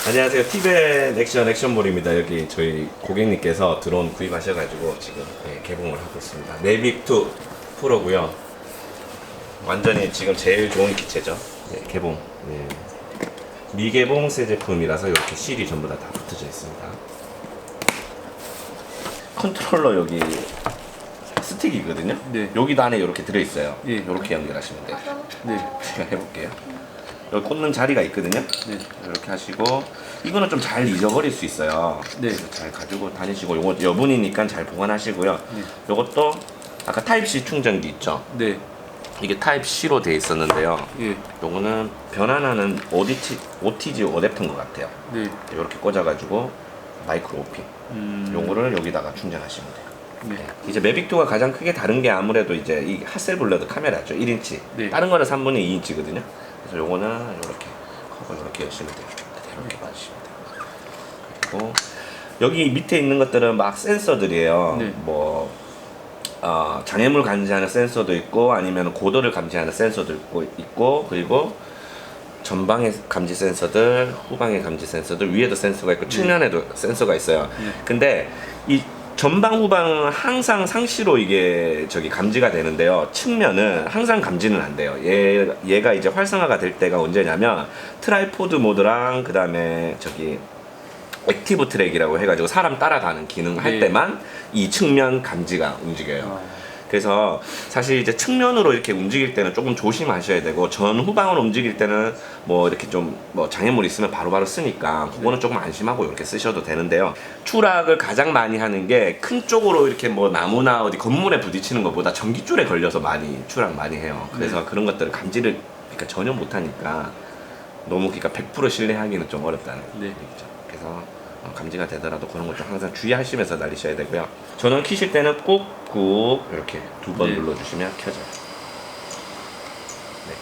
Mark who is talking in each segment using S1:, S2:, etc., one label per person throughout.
S1: 안녕하세요. 티벳 액션볼입니다. 여기 저희 고객님께서 드론 구입하셔가지고 지금 개봉을 하고 있습니다. 내빅2 프로고요. 완전히 지금 제일 좋은 기체죠. 개봉. 미개봉 새 제품이라서 이렇게 실이 전부 다 붙어져 있습니다. 컨트롤러 여기 스틱이거든요.
S2: 네.
S1: 여기도 안에 이렇게 들어있어요.
S2: 예.
S1: 이렇게 연결하시면 돼요.
S2: 네.
S1: 제가 해볼게요. 여기 꽂는 자리가 있거든요.
S2: 네.
S1: 이렇게 하시고 이거는 좀 잘 잊어버릴 수 있어요.
S2: 네.
S1: 잘 가지고 다니시고 요거 여분이니까 잘 보관하시고요.
S2: 네.
S1: 요것도 아까 타입C 충전기 있죠.
S2: 네.
S1: 이게 타입C로 돼 있었는데요.
S2: 예.
S1: 요거는 변환하는 OTG 어댑터인 것 같아요.
S2: 네.
S1: 이렇게 꽂아가지고 마이크로 오피. 요거를 여기다가 충전하시면 돼요.
S2: 네.
S1: 이제 매빅2가 가장 크게 다른 게 아무래도 이제 이 하셀블러드 카메라죠. 1인치.
S2: 네.
S1: 다른 거는 3분의 2인치거든요. 그래서 요거는 이렇게 커버 이렇게 열시면 돼요. 이렇게 봐주시면 돼요. 그리고 여기 밑에 있는 것들은 막 센서들이에요.
S2: 네.
S1: 뭐 장애물 감지하는 센서도 있고 아니면 고도를 감지하는 센서도 있고 그리고 전방의 감지 센서들, 후방의 감지 센서들, 위에도 센서가 있고 측면에도 센서가 있어요. 근데 이 전방 후방은 항상 상시로 이게 감지가 되는데요. 측면은 항상 감지는 안 돼요. 얘가 이제 활성화가 될 때가 언제냐면 트라이포드 모드랑 그 다음에 액티브 트랙이라고 해가지고 사람 따라가는 기능 할
S2: 네.
S1: 때만 이 측면 감지가 움직여요. 그래서 사실 이제 측면으로 이렇게 움직일 때는 조금 조심하셔야 되고 전후방으로 움직일 때는 뭐 이렇게 좀 뭐 장애물 있으면 바로바로 쓰니까 그거는 조금 안심하고 이렇게 쓰셔도 되는데요. 추락을 가장 많이 하는 게 큰 쪽으로 이렇게 뭐 나무나 어디 건물에 부딪히는 것보다 전기줄에 걸려서 많이 추락 많이 해요. 그래서 그런 것들을 감지를 그러니까 전혀 못하니까 너무 그러니까 100% 신뢰하기는 좀 어렵다는 얘기죠. 그래서 감지가 되더라도 그런 것 좀 항상 주의하시면서 날리셔야 되고요. 전원 켜실 때는 꾹꾹 이렇게 두 번
S2: 네.
S1: 눌러주시면 켜져요. 네.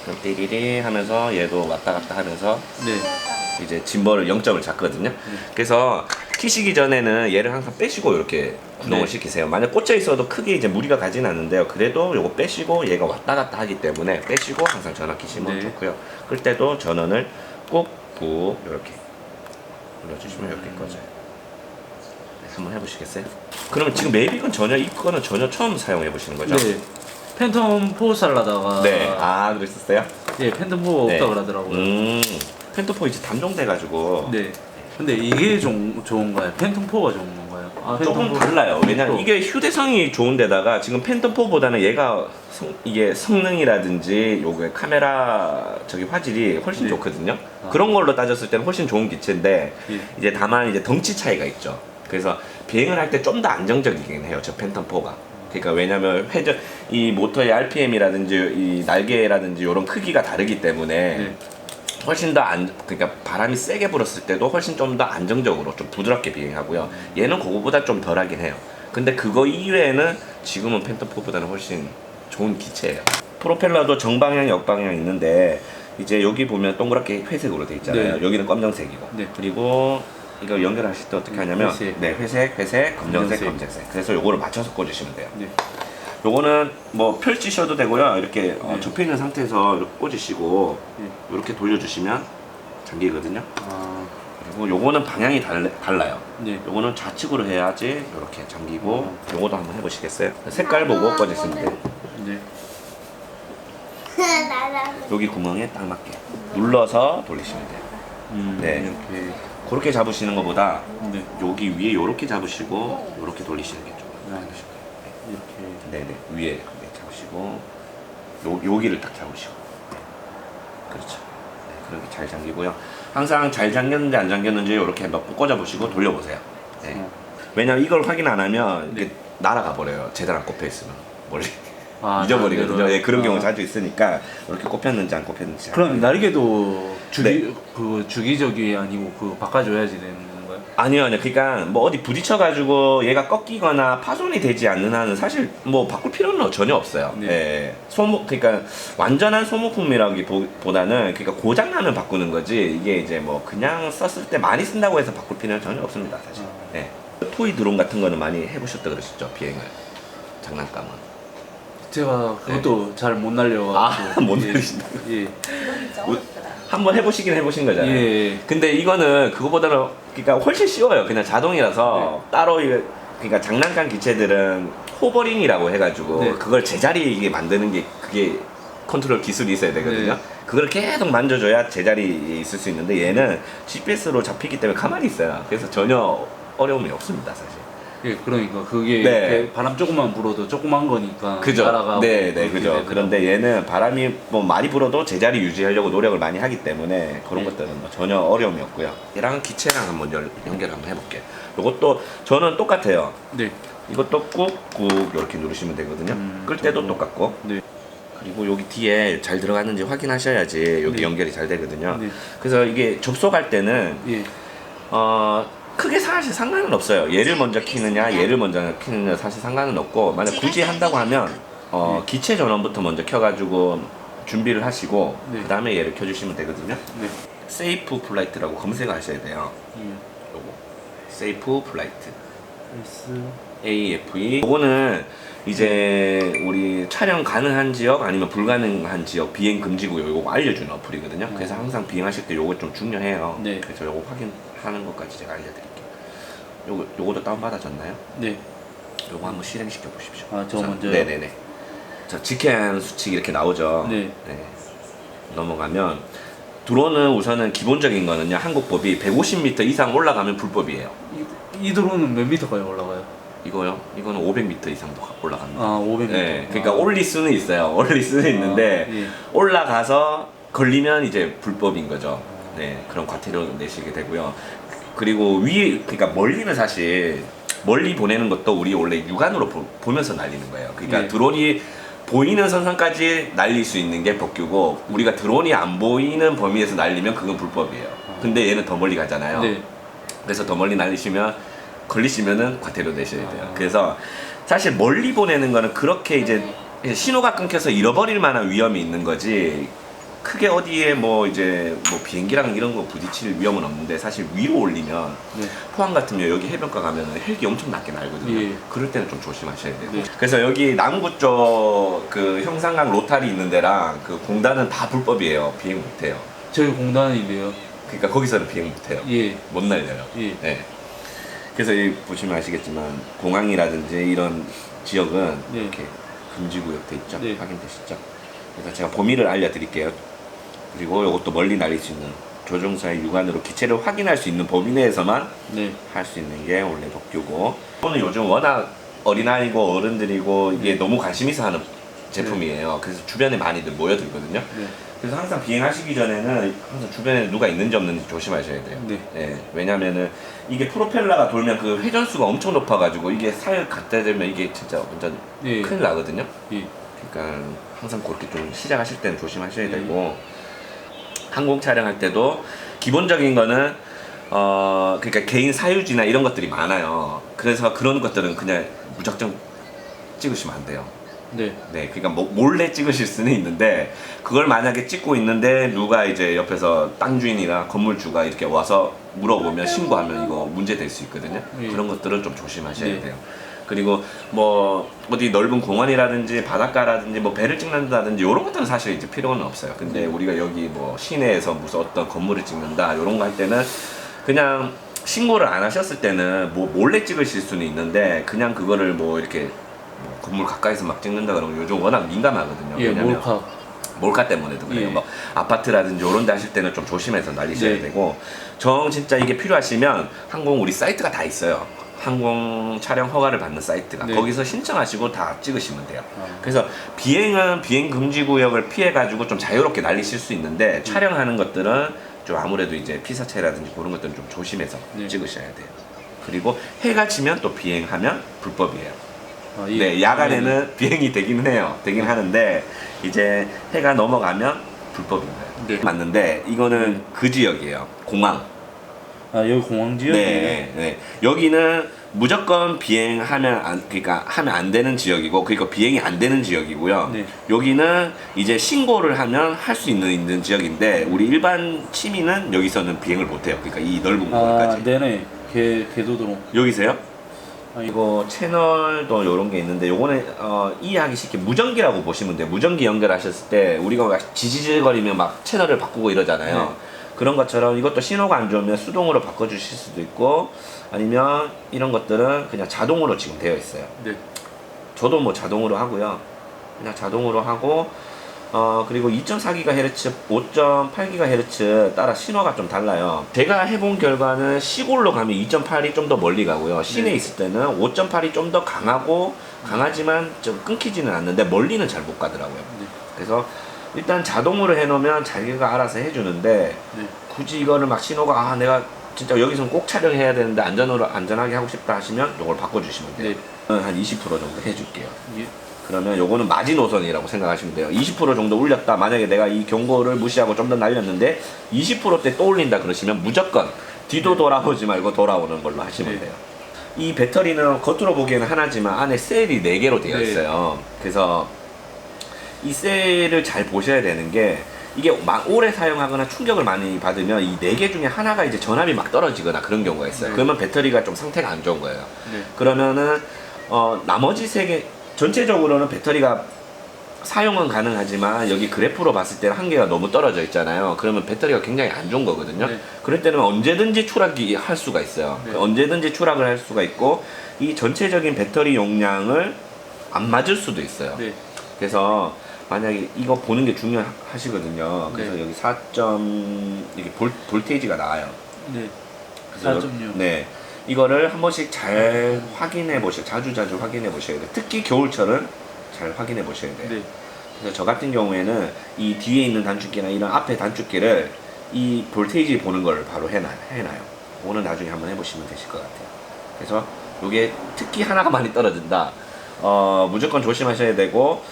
S1: 그럼 띠리리 하면서 얘도 왔다 갔다 하면서
S2: 네.
S1: 이제 짐벌을 0점을 잡거든요. 그래서 키시기 전에는 얘를 항상 빼시고 이렇게 구동을
S2: 네.
S1: 시키세요. 만약 꽂혀 있어도 크게 이제 무리가 가진 않는데요. 그래도 요거 빼시고 얘가 왔다 갔다 하기 때문에 빼시고 항상 전원 키시면
S2: 네.
S1: 좋고요. 끌 때도 전원을 꾹꾹 이렇게 눌러주시면 이렇게 꺼져요. 네, 한번 해보시겠어요? 그러면 지금 매빅은 이거는 전혀 처음 사용해 보시는 거죠?
S2: 네. 팬텀 4 살라다가
S1: 네. 아, 그랬었어요?
S2: 예, 팬텀 4
S1: 네.
S2: 없다 그러더라고요.
S1: 펜토4 이제 단종돼가지고
S2: 네. 근데 이게 좋은 거예요? 팬텀 4가 좋은 건가요? 아,
S1: 조금
S2: 팬텀 4.
S1: 달라요. 왜냐면
S2: 또.
S1: 이게 휴대성이 좋은데다가 지금 팬텀4보다는 얘가 이게 성능이라든지 요게 카메라 화질이 훨씬
S2: 네.
S1: 좋거든요.
S2: 아.
S1: 그런 걸로 따졌을 때는 훨씬 좋은 기체인데
S2: 예.
S1: 이제 다만 이제 덩치 차이가 있죠. 그래서 비행을 할 때 좀 더 안정적이긴 해요. 저 팬텀4가. 그러니까 왜냐면 이 모터의 RPM이라든지 이 날개라든지 이런 크기가 다르기 때문에
S2: 네.
S1: 훨씬 더 그러니까 바람이 세게 불었을 때도 훨씬 좀 더 안정적으로 좀 부드럽게 비행하고요. 얘는 그거보다 좀 덜하긴 해요. 근데 그거 이외에는 지금은 팬텀4보다는 훨씬 좋은 기체예요. 프로펠러도 정방향, 역방향 있는데 이제 여기 보면 동그랗게 회색으로 돼 있잖아요.
S2: 네.
S1: 여기는 검정색이고.
S2: 네.
S1: 그리고 이거 연결하실 때 어떻게 하냐면
S2: 회색.
S1: 네, 회색, 검정색,
S2: 검정색.
S1: 검정색. 그래서 요거를 맞춰서 꽂으시면 돼요.
S2: 네.
S1: 요거는 뭐 펼치셔도 되고요. 이렇게
S2: 네.
S1: 접혀 있는 상태에서 이렇게 꽂으시고
S2: 네.
S1: 이렇게 돌려주시면 잠기거든요.
S2: 아,
S1: 그리고 요거는 방향이 달라요.
S2: 네.
S1: 요거는 좌측으로 해야지 이렇게 잠기고 요거도 한번 해보시겠어요? 색깔 보고 꽂으시면 돼요.
S2: 네.
S1: 여기 구멍에 딱 맞게 눌러서 돌리시면 돼요. 네.
S2: 이렇게.
S1: 그렇게 잡으시는 것보다
S2: 네.
S1: 여기 위에 이렇게 잡으시고 이렇게 돌리시는 게 좀 맞으실 거예요.
S2: 이렇게.
S1: 네네, 위에 네, 잡으시고 여기를 딱 잡으시고 네. 그렇죠. 네, 그렇게 잘 잠기고요. 항상 잘 잠겼는지 안 잠겼는지 이렇게 몇 번 꽂아보시고 돌려보세요. 네. 왜냐면 이걸 확인 안 하면 이게 날아가 버려요. 제대로 안 꼽혀 있으면 멀리
S2: 아,
S1: 잊어버리거든요.
S2: 나름대로.
S1: 예, 그런 경우
S2: 아.
S1: 자주 있으니까 이렇게 꼽혔는지 안 꼽혔는지.
S2: 그럼 날개도
S1: 네.
S2: 주기적이 아니고 바꿔줘야지 되는 거예요?
S1: 아니요. 그러니까 뭐 어디 부딪혀가지고 얘가 꺾이거나 파손이 되지 않는 한은 사실 뭐 바꿀 필요는 전혀 없어요.
S2: 네.
S1: 예. 그러니까 완전한 소모품이라기보다는 그러니까 고장 나면 바꾸는 거지 이게 이제 뭐 그냥 썼을 때 많이 쓴다고 해서 바꿀 필요는 전혀 없습니다, 사실. 예. 토이 드론 같은 거는 많이 해보셨다 그러셨죠, 비행을 장난감은.
S2: 제가 그것도 잘 못 날려가지고.
S1: 아, 못
S2: 예.
S1: 날리신다.
S2: 예.
S1: 한번 해보시긴 해보신 거잖아요.
S2: 예.
S1: 근데 이거는 그거보다는 그러니까 훨씬 쉬워요. 그냥 자동이라서 따로 그러니까 장난감 기체들은 호버링이라고 해가지고
S2: 네.
S1: 그걸 제자리에 이게 만드는 게 그게 컨트롤 기술이 있어야 되거든요.
S2: 네.
S1: 그걸 계속 만져줘야 제자리에 있을 수 있는데 얘는 GPS로 잡히기 때문에 가만히 있어요. 그래서 전혀 어려움이 없습니다, 사실.
S2: 예, 그러니까 그게
S1: 네.
S2: 이렇게 바람 조금만 불어도 조그만 거니까
S1: 그죠.
S2: 날아가고
S1: 네,
S2: 그렇게
S1: 그죠.
S2: 되더라고요.
S1: 그런데 얘는 바람이 뭐 많이 불어도 제자리 유지하려고 노력을 많이 하기 때문에 그런
S2: 네.
S1: 것들은 뭐 전혀 어려움이 없고요. 얘랑 기체랑 한번 연결 한번 해볼게요. 이것도 저는 똑같아요.
S2: 네.
S1: 이것도 꾹꾹 이렇게 누르시면 되거든요. 끌 때도
S2: 저거.
S1: 똑같고.
S2: 네.
S1: 그리고 여기 뒤에 잘 들어갔는지 확인하셔야지 여기
S2: 네.
S1: 연결이 잘 되거든요.
S2: 네.
S1: 그래서 이게 접속할 때는
S2: 예.
S1: 크게 사실 상관은 없어요. 얘를 먼저 키느냐 얘를 먼저 키느냐 사실 상관은 없고 만약 굳이 한다고 하면 기체 전원부터 먼저 켜가지고 준비를 하시고
S2: 네.
S1: 그 다음에 얘를 켜주시면 되거든요.
S2: 네.
S1: 세이프 플라이트라고 검색하셔야 돼요.
S2: 예.
S1: 요거 세이프 플라이트
S2: S.
S1: AFE. 요거는 이제 우리 촬영 가능한 지역 아니면 불가능한 지역 비행 금지 구역 요거 알려주는 어플이거든요. 그래서 항상 비행하실 때 요거 좀 중요해요.
S2: 네.
S1: 그래서 요거 확인하는 것까지 제가 알려드릴게요. 요거도 다운받아졌나요?
S2: 네.
S1: 요거 한번 실행시켜 보십시오.
S2: 아, 저
S1: 자,
S2: 먼저요?
S1: 네네네. 자, 직행 수칙 이렇게 나오죠.
S2: 네.
S1: 넘어가면 드론은 우선은 기본적인 거는요. 한국법이 150m 이상 올라가면 불법이에요.
S2: 이 드론은 몇 미터까지 올라가요?
S1: 이거요? 이거는 500m 이상도 올라갑니다.
S2: 아, 500m.
S1: 네, 그러니까 올릴 수는 있어요. 올릴 수는 있는데
S2: 예.
S1: 올라가서 걸리면 이제 불법인 거죠. 네, 그런 과태료 내시게 되고요. 그리고 그러니까 멀리는 사실 멀리 보내는 것도 우리 원래 육안으로 보면서 날리는 거예요. 그러니까
S2: 예.
S1: 드론이 보이는 선상까지 날릴 수 있는 게 법규고 우리가 드론이 안 보이는 범위에서 날리면 그건 불법이에요. 근데 얘는 더 멀리 가잖아요.
S2: 네.
S1: 그래서 더 멀리 날리시면 걸리시면은 과태료 내셔야 돼요.
S2: 아.
S1: 그래서 사실 멀리 보내는 거는 그렇게 이제 신호가 끊겨서 잃어버릴 만한 위험이 있는 거지 크게 어디에 뭐 이제 뭐 비행기랑 이런 거 부딪힐 위험은 없는데 사실 위로 올리면
S2: 네.
S1: 포항 같으면 여기 해변가 가면은 헬기 엄청 낮게 날거든요.
S2: 예.
S1: 그럴 때는 좀 조심하셔야 돼요.
S2: 네.
S1: 그래서 여기 남구 쪽 그 형산강 로타리 있는 데랑 그 공단은 다 불법이에요. 비행 못해요.
S2: 저희 공단인데요.
S1: 그러니까 거기서는 비행 못해요.
S2: 예.
S1: 못 날려요.
S2: 예.
S1: 네. 그래서 여기 보시면 아시겠지만 공항이라든지 이런 지역은
S2: 네.
S1: 이렇게 금지구역 돼 있죠.
S2: 네.
S1: 확인되시죠? 그래서 제가 범위를 알려드릴게요. 그리고 이것도 멀리 날릴 수 있는 조종사의 육안으로 기체를 확인할 수 있는 범위 내에서만
S2: 네.
S1: 할 수 있는 게 원래 법규고. 오늘 요즘 워낙 어린아이고 어른들이고 이게 너무 관심 있어 하는 제품이에요. 그래서 주변에 많이들 모여들거든요.
S2: 네.
S1: 그래서 항상 비행하시기 전에는 항상 주변에 누가 있는지 없는지 조심하셔야 돼요.
S2: 네.
S1: 왜냐면은 이게 프로펠러가 돌면 그 회전수가 엄청 높아가지고 이게 살 갖다 대면 이게 진짜 완전
S2: 예.
S1: 큰일 나거든요.
S2: 예.
S1: 그러니까 항상 그렇게 좀 시작하실 때는 조심하셔야
S2: 네.
S1: 되고 항공 촬영할 때도 기본적인 거는 그러니까 개인 사유지나 이런 것들이 많아요. 그래서 그런 것들은 그냥 무작정 찍으시면 안 돼요.
S2: 네.
S1: 네, 그러니까 뭐 몰래 찍으실 수는 있는데 그걸 만약에 찍고 있는데 누가 이제 옆에서 땅 주인이나 건물주가 이렇게 와서 물어보면 신고하면 이거 문제 될 수 있거든요.
S2: 예.
S1: 그런 것들은 좀 조심하셔야
S2: 네.
S1: 돼요. 그리고 뭐 어디 넓은 공원이라든지 바닷가라든지 뭐 배를 찍는다든지 이런 것들은 사실 이제 필요는 없어요. 근데 우리가 여기 뭐 시내에서 무슨 어떤 건물을 찍는다 이런 거 할 때는 그냥 신고를 안 하셨을 때는 뭐 몰래 찍으실 수는 있는데 그냥 그거를 뭐 이렇게 뭐 건물 가까이서 막 찍는다 그러면 요즘 워낙 민감하거든요.
S2: 예,
S1: 왜냐면
S2: 몰카.
S1: 때문에도 그래요.
S2: 예.
S1: 뭐 아파트라든지 이런 데 하실 때는 좀 조심해서 날리셔야
S2: 네.
S1: 되고 정 진짜 이게 필요하시면 항공 우리 사이트가 다 있어요. 항공 촬영 허가를 받는 사이트가
S2: 네.
S1: 거기서 신청하시고 다 찍으시면 돼요.
S2: 아.
S1: 그래서 비행은 비행 금지 구역을 피해 가지고 좀 자유롭게 날리실 수 있는데 촬영하는 것들은 좀 아무래도 이제 피사체라든지 그런 것들은 좀 조심해서
S2: 네.
S1: 찍으셔야 돼요. 그리고 해가 지면 또 비행하면 불법이에요.
S2: 아, 예.
S1: 네, 야간에는 비행이 되기는 해요. 되긴 하는데 이제 해가 넘어가면 불법인 거예요.
S2: 네.
S1: 맞는데 이거는 그 지역이에요. 공항.
S2: 아, 여기 공항 지역이에요?
S1: 네, 네. 여기는 무조건 비행하면 그러니까 하면 안 되는 지역이고 그러니까 비행이 안 되는 지역이고요.
S2: 네.
S1: 여기는 이제 신고를 하면 할 수 있는 지역인데 우리 일반 시민은 여기서는 비행을 못 해요. 그러니까 이 넓은
S2: 아,
S1: 공간까지.
S2: 네네. 개도드론.
S1: 여기세요? 이거 채널도 요런 게 있는데 요거는 이해하기 쉽게 무전기라고 보시면 돼요. 무전기 연결하셨을 때 우리가 막 지지직거리면 막 채널을 바꾸고 이러잖아요.
S2: 네.
S1: 그런 것처럼 이것도 신호가 안 좋으면 수동으로 바꿔주실 수도 있고 아니면 이런 것들은 그냥 자동으로 지금 되어 있어요.
S2: 네.
S1: 저도 뭐 자동으로 하고요. 그냥 자동으로 하고 그리고 2.4GHz, 5.8GHz 따라 신호가 좀 달라요. 제가 해본 결과는 시골로 가면 2.8이 좀 더 멀리 가고요. 시내에 있을 때는 5.8이 좀 더 강하지만 좀 끊기지는 않는데 멀리는 잘 못 가더라고요. 그래서 일단 자동으로 해놓으면 자기가 알아서 해주는데 굳이 이거를 막 신호가 내가 진짜 여기서는 꼭 촬영해야 되는데 안전하게 하고 싶다 하시면 이걸 바꿔주시면 돼요. 한 20% 정도 해줄게요. 그러면 요거는 마지노선이라고 생각하시면 돼요. 20% 정도 올렸다. 만약에 내가 이 경고를 무시하고 좀 더 날렸는데 20%대 또 올린다 그러시면 무조건 뒤도 돌아보지 말고 돌아오는 걸로 하시면 돼요. 이 배터리는 겉으로 보기에는 하나지만 안에 셀이 4개로 되어 있어요. 그래서 이 셀을 잘 보셔야 되는 게 이게 오래 사용하거나 충격을 많이 받으면 이 4개 중에 하나가 이제 전압이 막 떨어지거나 그런 경우가 있어요. 그러면 배터리가 좀 상태가 안 좋은 거예요. 그러면은 나머지 3개 전체적으로는 배터리가 사용은 가능하지만 여기 그래프로 봤을 때는 한 개가 너무 떨어져 있잖아요. 그러면 배터리가 굉장히 안 좋은 거거든요. 그럴 때는 언제든지 추락이 할 수가 있어요. 언제든지 추락을 할 수가 있고 이 전체적인 배터리 용량을 안 맞을 수도 있어요. 그래서 만약에 이거 보는 게 중요하시거든요. 그래서 여기 4. 이게 볼테이지가 나와요. 그래서
S2: 4.6.
S1: 네. 이거를 한 번씩 잘 확인해 보셔야 자주 확인해 보셔야 돼요. 특히 겨울철은 잘 확인해 보셔야 돼요. 그래서 저 같은 경우에는 이 뒤에 있는 단축키나 이런 앞에 단축키를 이 볼테이지 보는 걸 바로 해놔요. 오늘 나중에 한번 해보시면 되실 것 같아요. 그래서 이게 특히 하나가 많이 떨어진다. 무조건 조심하셔야 되고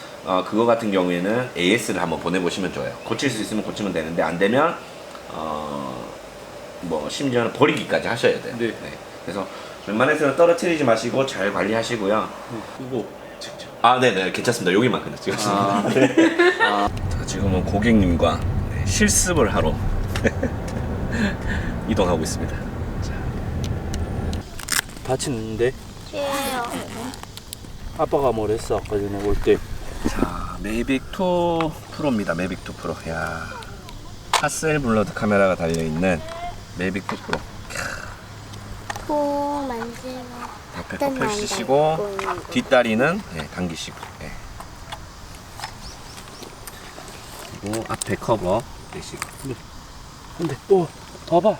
S1: 그거 같은 경우에는 AS를 한번 보내보시면 좋아요. 고칠 수 있으면 고치면 되는데 안 되면 뭐 심지어는 버리기까지 하셔야 돼요. 그래서 웬만해서는 떨어뜨리지 마시고 잘 관리하시고요.
S2: 이거 직접.
S1: 네네 괜찮습니다. 여기만 그냥 찍었습니다. 자, 지금은 고객님과 실습을 하러 이동하고 있습니다.
S2: 받치는데
S3: 예요.
S2: 아빠가 뭐랬어 아까 전에 올 때.
S1: 자, 매빅 2 프로입니다. 매빅 2 프로. 야, 하셀블러드 카메라가 달려 있는 매빅 2 프로.
S3: 코 만지고
S1: 앞에 거 펼치시고 뒷다리는 당기시고. 그리고 앞에 커버 내시고.
S2: 근데 봐봐.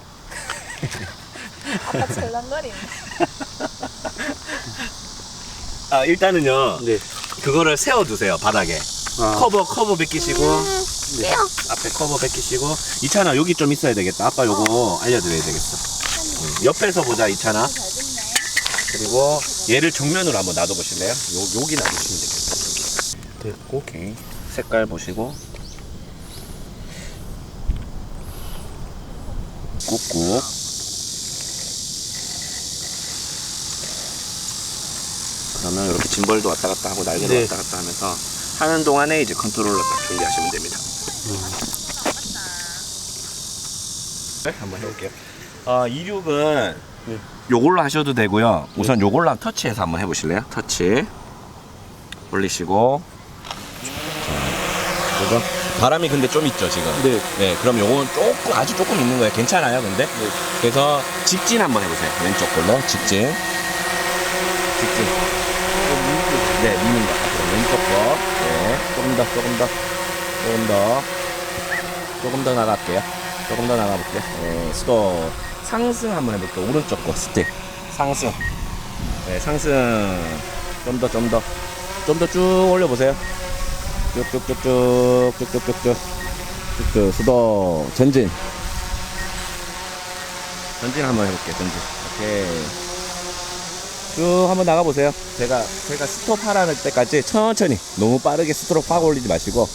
S3: 아빠 절랑거리네.
S1: 일단은요.
S2: 네.
S1: 그거를 세워두세요 바닥에. 커버 벗기시고.
S3: 떼요.
S1: 앞에 커버 벗기시고. 이찬아 여기 좀 있어야 되겠다. 아빠 요거 알려드려야 되겠어. 옆에서 보자 이찬아. 그리고 얘를 정면으로 한번 놔둬보실래요? 여기 놔두시면 되겠다.
S2: 됐고.
S1: 오케이. 색깔 보시고 꾹꾹. 그러면 이렇게 짐벌도 왔다 갔다 하고 날개도 왔다 갔다 하면서 하는 동안에 이제 컨트롤러 딱 준비하시면 됩니다. 한번 해볼게요. 26은 요걸로 하셔도 되고요. 우선 요걸로 한번 터치해서 한번 해보실래요? 터치 올리시고. 그래서 바람이 근데 좀 있죠 지금. 네. 그럼 요건 아주 조금 있는 거예요. 괜찮아요 근데. 그래서 직진 한번 해보세요. 왼쪽 걸로 직진. 네, 미는 거. 그럼 왼쪽 거. 네, 조금 더 나갈게요. 조금 더 나가볼게요. 네, 스톱. 상승 한번 해볼게요. 오른쪽 거 스틱. 상승. 네, 상승. 좀 더 쭉 올려보세요. 쭉쭉쭉쭉. 스톱. 전진 한번 해볼게요. 전진. 오케이. 쭉 한번 나가보세요. 제가 스톱하라는 때까지 천천히 너무 빠르게 스톱 확 올리지 마시고.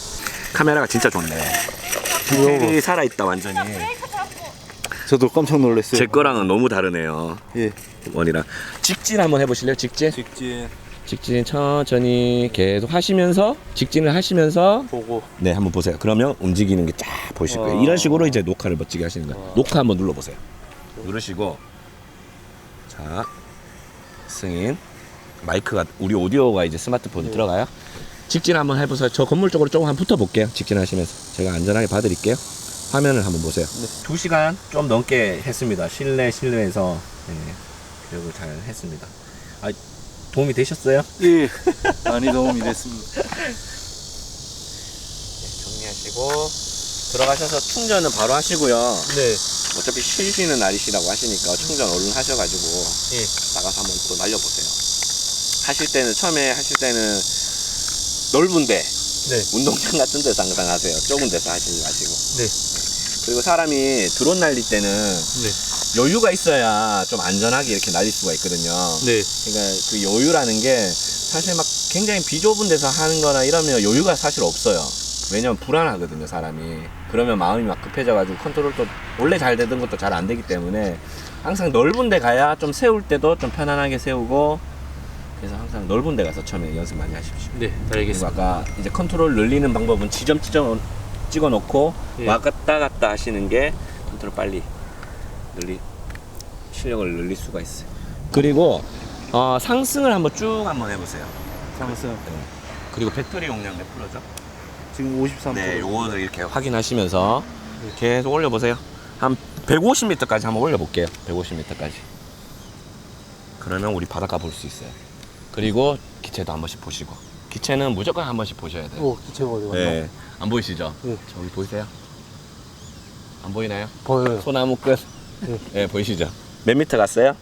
S1: 카메라가 진짜 좋네. 디테일이 살아있다 완전히.
S2: 저도 깜짝 놀랐어요.
S1: 제 거랑은 너무 다르네요.
S2: 예.
S1: 원이랑. 직진 한번 해보실래요? 직진 천천히 계속 하시면서 직진을 하시면서
S2: 보고.
S1: 네 한번 보세요. 그러면 움직이는 게 쫙 보이실 거예요. 이런 식으로 이제 녹화를 멋지게 하시는 거예요. 녹화 한번 눌러보세요. 누르시고 자 승인. 마이크가 우리 오디오가 이제 스마트폰에 들어가요. 직진 한번 해보세요. 저 건물 쪽으로 조금 한번 붙어볼게요. 직진하시면서 제가 안전하게 봐드릴게요. 화면을 한번 보세요. 2시간 좀 넘게 했습니다. 실내에서 교육을 잘 했습니다. 아, 도움이 되셨어요?
S2: 예. 많이 도움이 됐습니다.
S1: 정리하시고 들어가셔서 충전은 바로 하시고요.
S2: 네.
S1: 어차피 쉬시는 날이시라고 하시니까 충전 얼른 하셔가지고
S2: 예.
S1: 나가서 한번 또 날려보세요. 처음에 하실 때는 넓은데
S2: 네.
S1: 운동장 같은 데서 항상 하세요. 좁은 데서 하시지 마시고.
S2: 네.
S1: 그리고 사람이 드론 날릴 때는
S2: 네.
S1: 여유가 있어야 좀 안전하게 이렇게 날릴 수가 있거든요.
S2: 네.
S1: 그러니까 그 여유라는 게 사실 막 굉장히 비좁은 데서 하는 거나 이러면 여유가 사실 없어요. 왜냐면 불안하거든요, 사람이. 그러면 마음이 막 급해져가지고 컨트롤도 원래 잘 되던 것도 잘 안 되기 때문에 항상 넓은 데 가야 좀 세울 때도 좀 편안하게 세우고, 그래서 항상 넓은 데 가서 처음에 연습 많이 하십시오.
S2: 네.
S1: 그리고
S2: 알겠습니다.
S1: 아까 이제 컨트롤 늘리는 방법은 지점 찍어 놓고
S2: 예.
S1: 왔다 갔다 하시는 게 컨트롤 빨리 실력을 늘릴 수가 있어요. 그리고 상승을 한번 쭉 한번 해보세요.
S2: 상승.
S1: 그리고 배터리 용량 몇 프로죠?
S2: 지금 53%.
S1: 네, 요거를 이렇게 확인하시면서 계속 올려보세요. 한 150m까지 한번 올려볼게요. 150m까지. 그러면 우리 바닷가 볼 수 있어요. 그리고 기체도 한 번씩 보시고. 기체는 무조건 한 번씩 보셔야 돼요.
S2: 오, 기체가 어디 갔나?
S1: 네, 안 보이시죠?
S2: 네.
S1: 저기 보이세요? 안 보이나요?
S2: 보여요.
S1: 소나무 끝.
S2: 네.
S1: 네, 보이시죠? 몇 미터 갔어요?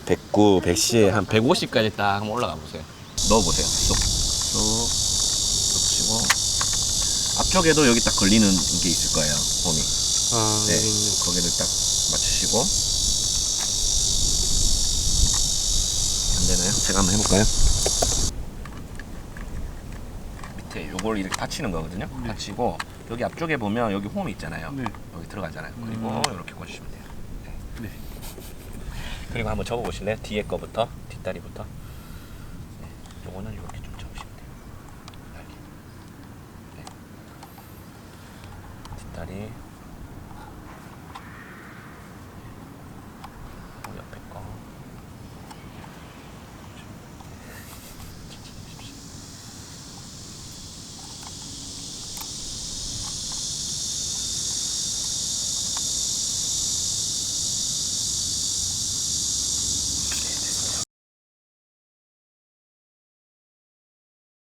S1: 109, 110, 한 150까지 딱 한번 올라가 보세요. 넣어보세요. 쏙. 넣으시고. 앞쪽에도 여기 딱 걸리는 게 있을 거예요. 홈이.
S2: 아,
S1: 네.
S2: 여기 있네.
S1: 거기를 딱 맞추시고. 안 되나요? 제가 한번 해볼까요? 밑에 요걸 이렇게 받치는 거거든요. 받치고 여기 앞쪽에 보면 여기 홈이 있잖아요.
S2: 네.
S1: 여기 들어가잖아요. 그리고 이렇게 꽂으시면 돼요.
S2: 네.
S1: 그리고 한번 접어보실래요? 뒤에 거부터, 뒷다리부터. 네. 요거는 이렇게 좀 접으시면 돼요. 뒷다리.